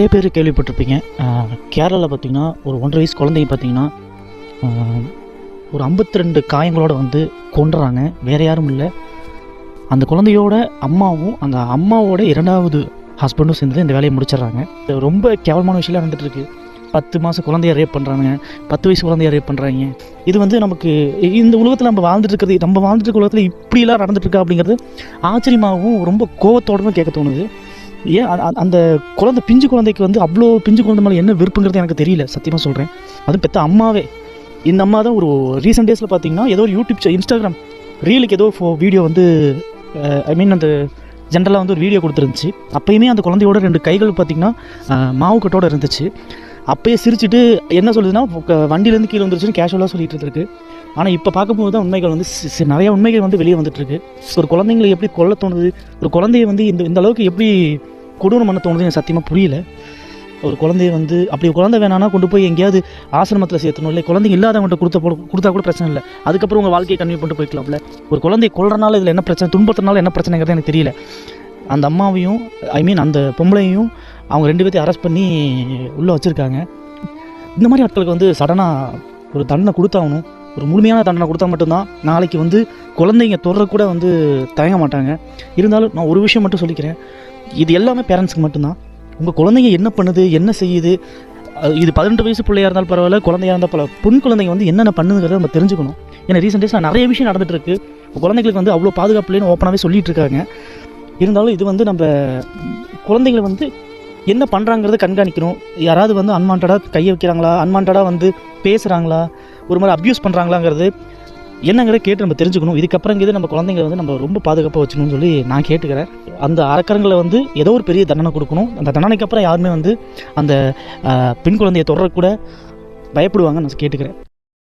நிறைய பேர் கேள்விப்பட்டிருப்பீங்க. கேரளாவில் பார்த்திங்கன்னா ஒரு 1.5 வயசு குழந்தைங்க பார்த்திங்கன்னா ஒரு 52 காயங்களோடு வந்து கொன்றுறாங்க. வேறு யாரும் இல்லை, அந்த குழந்தையோட அம்மாவும் அந்த அம்மாவோட 2வது ஹஸ்பண்டும் சேர்ந்து இந்த வேலையை முடிச்சிடுறாங்க. ரொம்ப கேவலமான விஷயம்லாம் நடந்துகிட்ருக்கு. 10 மாத குழந்தைய ரேப் பண்ணுறாங்க, 10 வயசு குழந்தைய ரேப் பண்ணுறாங்க. இது வந்து நமக்கு இந்த உலகத்தில் நம்ம வாழ்ந்துட்டு இருக்க உலகத்தில் இப்படிலாம் நடந்துட்டுருக்கா அப்படிங்கிறது ஆச்சரியமாகவும் ரொம்ப கோவத்தோடவும் கேட்க தோணுது. ஏன் அந்த பிஞ்சு குழந்தைக்கு வந்து அவ்வளோ பிஞ்சு குழந்தை மேலே என்ன விருப்பங்கிறது எனக்கு தெரியல, சத்தியமாக சொல்கிறேன். அதுவும் பெற்ற அம்மாவே. இந்த அம்மா தான் ஒரு ரீசெண்ட் டேஸில் பார்த்தீங்கன்னா ஏதோ ஒரு இன்ஸ்டாகிராம் ரீலுக்கு ஏதோ வீடியோ வந்து அந்த ஜென்ரலாக வந்து ஒரு வீடியோ கொடுத்துருந்துச்சு. அப்போயுமே அந்த குழந்தையோட 2 கைகள் பார்த்திங்கன்னா மாவு கட்டோடு இருந்துச்சு. அப்போயே சிரிச்சுட்டு என்ன சொல்லுதுன்னா வண்டியிலேருந்து கீழே வந்துருச்சுன்னு கேஷுவலாக சொல்லிட்டு இருக்கு. ஆனால் இப்போ பார்க்கும்போது தான் உண்மைகள் வந்து நிறையா உண்மைகள் வந்து வெளியே வந்துட்டுருக்கு. ஒரு குழந்தைங்களை எப்படி கொல்ல தோணுது, ஒரு குழந்தைய வந்து இந்த அளவுக்கு எப்படி கொடூரம் பண்ண தோணுது எனக்கு சத்தியமாக புரியல. ஒரு குழந்தைய வந்து அப்படி குழந்தை வேணான்னா கொண்டு போய் எங்கேயாவது ஆசிரமத்தில் சேர்த்தணும், இல்லை குழந்தைங்க இல்லாதவங்கள்ட்ட கொடுத்தா கூட பிரச்சனை இல்லை. அதுக்கப்புறம் உங்கள் வாழ்க்கையை கன்வியூ பண்ணிட்டு போய்க்கலாம்ல. ஒரு குழந்தைய கொல்றனால இதில் என்ன பிரச்சனை, துன்பத்தினால என்ன பிரச்சனைங்கிறது எனக்கு தெரியல. அந்த அம்மாவையும் அந்த பொம்பளையும் அவங்க 2 பேர்த்தையும் அரெஸ்ட் பண்ணி உள்ளே வச்சுருக்காங்க. இந்த மாதிரி ஆட்களுக்கு வந்து சடனாக ஒரு தண்டனை கொடுத்தாகணும். ஒரு முழுமையான தண்டனை கொடுத்தா மட்டும்தான் நாளைக்கு வந்து குழந்தைங்க தொடர கூட வந்து தயங்க மாட்டாங்க. இருந்தாலும் நான் ஒரு விஷயம் மட்டும் சொல்லிக்கிறேன், இது எல்லாமே பேரண்ட்ஸுக்கு மட்டும்தான். உங்கள் குழந்தைங்க என்ன பண்ணுது, என்ன செய்யுது, இது 18 வயசு பிள்ளையாக இருந்தாலும் பரவாயில்ல, குழந்தையாக இருந்தால் பெண் குழந்தைங்க வந்து என்னென்ன பண்ணுங்கிறத நம்ம தெரிஞ்சுக்கணும். ஏன்னா ரீசெண்ட் டேஸில் நிறைய விஷயம் நடந்துகிட்டு இருக்குது. குழந்தைங்களுக்கு வந்து அவ்வளோ பாதுகாப்பு இல்லைன்னு ஓப்பனாகவே சொல்லிகிட்டு இருக்காங்க. இருந்தாலும் இது வந்து நம்ம குழந்தைங்களை வந்து என்ன பண்ணுறாங்கிறத கண்காணிக்கணும். யாராவது வந்து அன்வான்டாக கையை வைக்கிறாங்களா, அன்வான்டாக வந்து பேசுகிறாங்களா, ஒரு மாதிரி அப்யூஸ் பண்ணுறாங்களாங்கிறது என்னங்கிறத கேட்டு நம்ம தெரிஞ்சுக்கணும். இதுக்கப்புறங்கிறது நம்ம குழந்தைங்களை வந்து நம்ம ரொம்ப பாதுகாப்பாக வச்சுக்கணும்னு சொல்லி நான் கேட்டுக்கிறேன். அந்த அரக்கரங்களை வந்து ஏதோ ஒரு பெரிய தண்டனை கொடுக்கணும். அந்த தண்டனைக்கு அப்புறம் யாருமே வந்து அந்த பெண் குழந்தையை தொடரக்கூட பயப்படுவாங்கன்னு நான் கேட்டுக்கிறேன்.